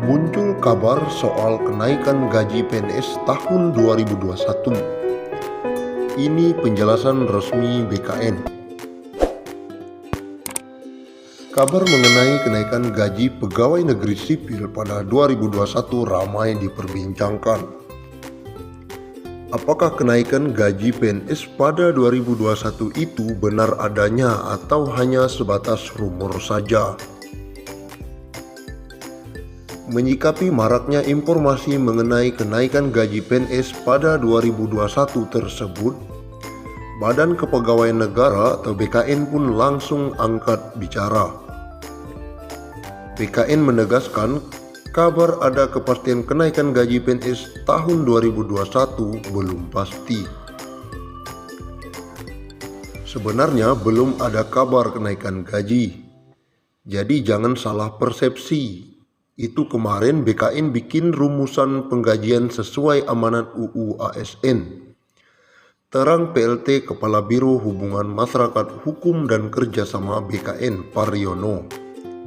Muncul kabar soal kenaikan gaji PNS tahun 2021. Ini penjelasan resmi BKN. Kabar mengenai kenaikan gaji pegawai negeri sipil pada 2021 ramai diperbincangkan. Apakah kenaikan gaji PNS pada 2021 itu benar adanya atau hanya sebatas rumor saja? Menyikapi maraknya informasi mengenai kenaikan gaji PNS pada 2021 tersebut, Badan Kepegawaian Negara atau BKN pun langsung angkat bicara. BKN menegaskan kabar ada kepastian kenaikan gaji PNS tahun 2021 belum pasti. Sebenarnya belum ada kabar kenaikan gaji, jadi jangan salah persepsi. Itu kemarin BKN bikin rumusan penggajian sesuai amanat UU ASN. Terang PLT Kepala Biro Hubungan Masyarakat Hukum dan Kerjasama BKN Paryono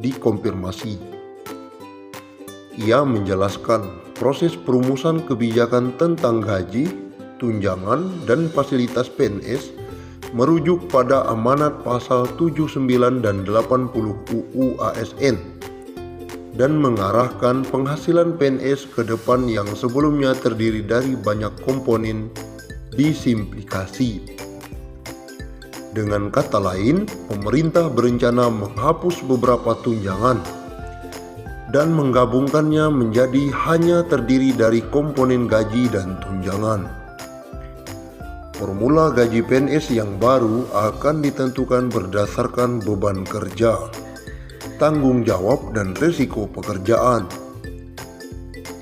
dikonfirmasi. Ia menjelaskan proses perumusan kebijakan tentang gaji, tunjangan, dan fasilitas PNS merujuk pada amanat pasal 79 dan 80 UU ASN dan mengarahkan penghasilan PNS ke depan yang sebelumnya terdiri dari banyak komponen disimplifikasi. Dengan kata lain, pemerintah berencana menghapus beberapa tunjangan dan menggabungkannya menjadi hanya terdiri dari komponen gaji dan tunjangan. Formula gaji PNS yang baru akan ditentukan berdasarkan beban kerja, tanggung jawab, dan risiko pekerjaan.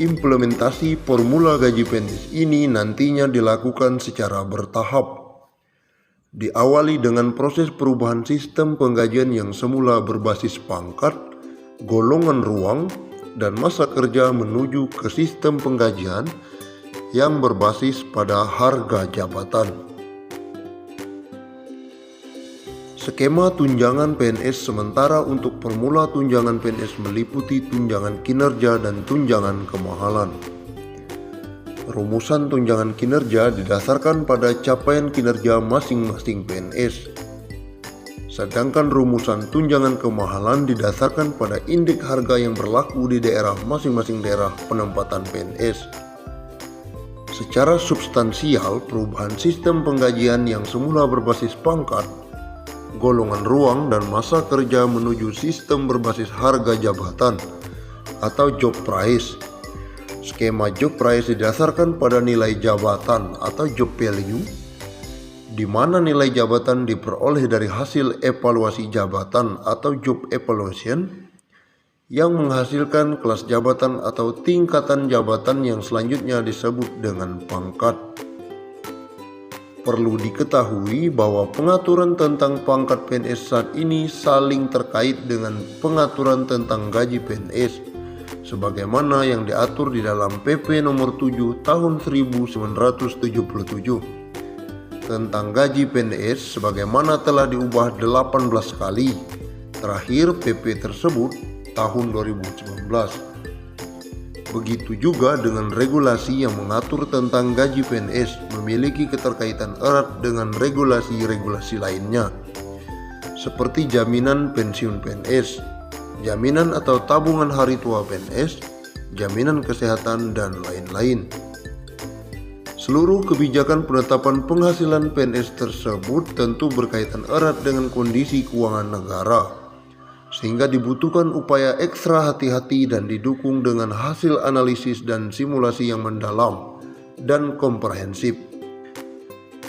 Implementasi formula gaji PNS ini nantinya dilakukan secara bertahap. Diawali dengan proses perubahan sistem penggajian yang semula berbasis pangkat, golongan ruang, dan masa kerja menuju ke sistem penggajian yang berbasis pada harga jabatan. Skema tunjangan PNS sementara untuk formula tunjangan PNS meliputi tunjangan kinerja dan tunjangan kemahalan. Rumusan tunjangan kinerja didasarkan pada capaian kinerja masing-masing PNS. Sedangkan rumusan tunjangan kemahalan didasarkan pada indeks harga yang berlaku di daerah masing-masing daerah penempatan PNS. Secara substansial, perubahan sistem penggajian yang semula berbasis pangkat, golongan ruang, dan masa kerja menuju sistem berbasis harga jabatan atau job price. Skema job price didasarkan pada nilai jabatan atau job value, di mana nilai jabatan diperoleh dari hasil evaluasi jabatan atau job evaluation yang menghasilkan kelas jabatan atau tingkatan jabatan yang selanjutnya disebut dengan pangkat. Perlu diketahui bahwa pengaturan tentang pangkat PNS saat ini saling terkait dengan pengaturan tentang gaji PNS sebagaimana yang diatur di dalam PP nomor 7 tahun 1977 tentang gaji PNS sebagaimana telah diubah 18 kali. Terakhir PP tersebut tahun 2019. Begitu juga dengan regulasi yang mengatur tentang gaji PNS memiliki keterkaitan erat dengan regulasi-regulasi lainnya, seperti jaminan pensiun PNS, jaminan atau tabungan hari tua PNS, jaminan kesehatan, dan lain-lain. Seluruh kebijakan penetapan penghasilan PNS tersebut tentu berkaitan erat dengan kondisi keuangan negara, sehingga dibutuhkan upaya ekstra hati-hati dan didukung dengan hasil analisis dan simulasi yang mendalam dan komprehensif,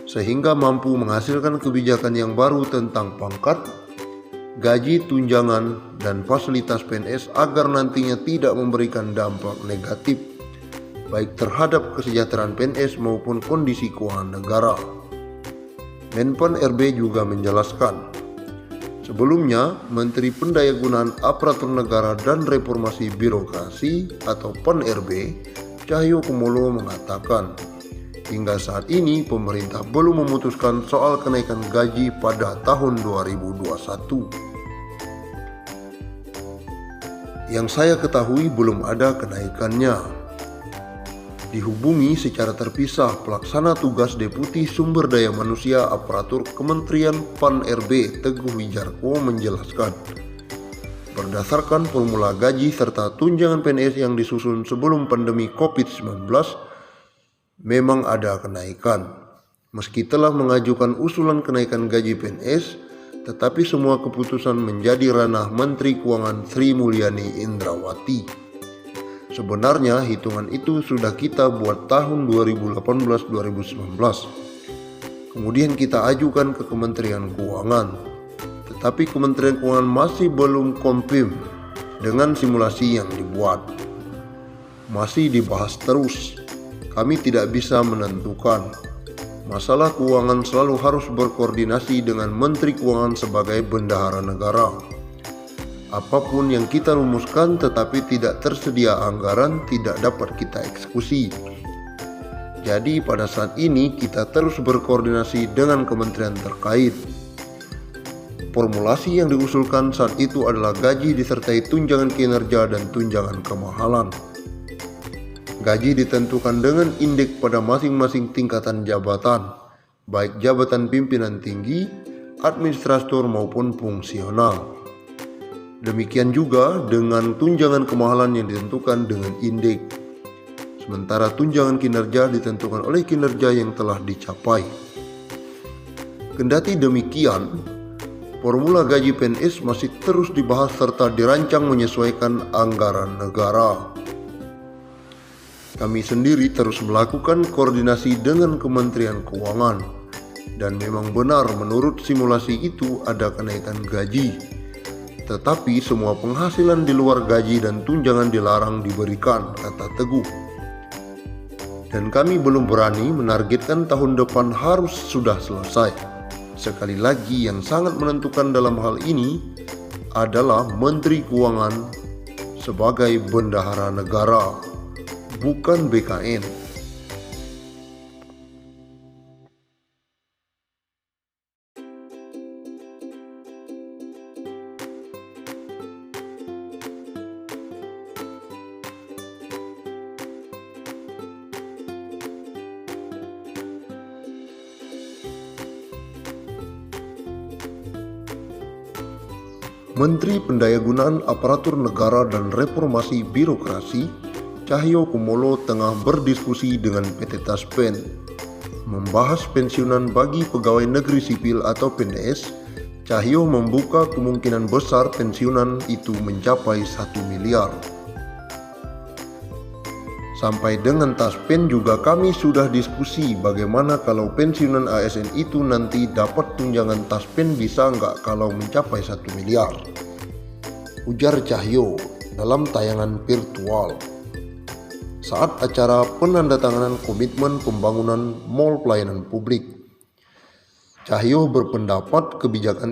sehingga mampu menghasilkan kebijakan yang baru tentang pangkat, gaji, tunjangan, dan fasilitas PNS agar nantinya tidak memberikan dampak negatif baik terhadap kesejahteraan PNS maupun kondisi keuangan negara. Menpan RB juga menjelaskan, sebelumnya, Menteri Pendayagunaan Aparatur Negara dan Reformasi Birokrasi atau PEN-RB, Cahyokumolo mengatakan, hingga saat ini pemerintah belum memutuskan soal kenaikan gaji pada tahun 2021. Yang saya ketahui belum ada kenaikannya. Dihubungi secara terpisah pelaksana tugas Deputi Sumber Daya Manusia Aparatur Kementerian PAN-RB Teguh Wijarko menjelaskan, berdasarkan formula gaji serta tunjangan PNS yang disusun sebelum pandemi COVID-19, memang ada kenaikan. Meski telah mengajukan usulan kenaikan gaji PNS, tetapi semua keputusan menjadi ranah Menteri Keuangan Sri Mulyani Indrawati. Sebenarnya hitungan itu sudah kita buat tahun 2018-2019. Kemudian kita ajukan ke Kementerian Keuangan. Tetapi Kementerian Keuangan masih belum confirm dengan simulasi yang dibuat. Masih dibahas terus. Kami tidak bisa menentukan. Masalah keuangan selalu harus berkoordinasi dengan Menteri Keuangan sebagai bendahara negara. Apapun yang kita rumuskan tetapi tidak tersedia anggaran tidak dapat kita eksekusi. Jadi pada saat ini kita terus berkoordinasi dengan kementerian terkait. Formulasi yang diusulkan saat itu adalah gaji disertai tunjangan kinerja dan tunjangan kemahalan. Gaji ditentukan dengan indeks pada masing-masing tingkatan jabatan, baik jabatan pimpinan tinggi, administrator maupun fungsional. Demikian juga dengan tunjangan kemahalan yang ditentukan dengan indeks. Sementara tunjangan kinerja ditentukan oleh kinerja yang telah dicapai. Kendati demikian, formula gaji PNS masih terus dibahas serta dirancang menyesuaikan anggaran negara. Kami sendiri terus melakukan koordinasi dengan Kementerian Keuangan, dan memang benar menurut simulasi itu ada kenaikan gaji. Tetapi semua penghasilan di luar gaji dan tunjangan dilarang diberikan, kata Teguh. Dan kami belum berani menargetkan tahun depan harus sudah selesai. Sekali lagi yang sangat menentukan dalam hal ini adalah Menteri Keuangan sebagai bendahara negara, bukan BKN. Menteri Pendayagunaan Aparatur Negara dan Reformasi Birokrasi, Cahyo Kumolo tengah berdiskusi dengan PT Taspen membahas pensiunan bagi pegawai negeri sipil atau PNS. Cahyo membuka kemungkinan besar pensiunan itu mencapai 1 miliar. Sampai dengan Taspen juga kami sudah diskusi bagaimana kalau pensiunan ASN itu nanti dapat tunjangan Taspen bisa nggak kalau mencapai 1 miliar. Ujar Cahyo dalam tayangan virtual saat acara penandatanganan komitmen pembangunan Mall Pelayanan Publik. Cahyo berpendapat kebijakan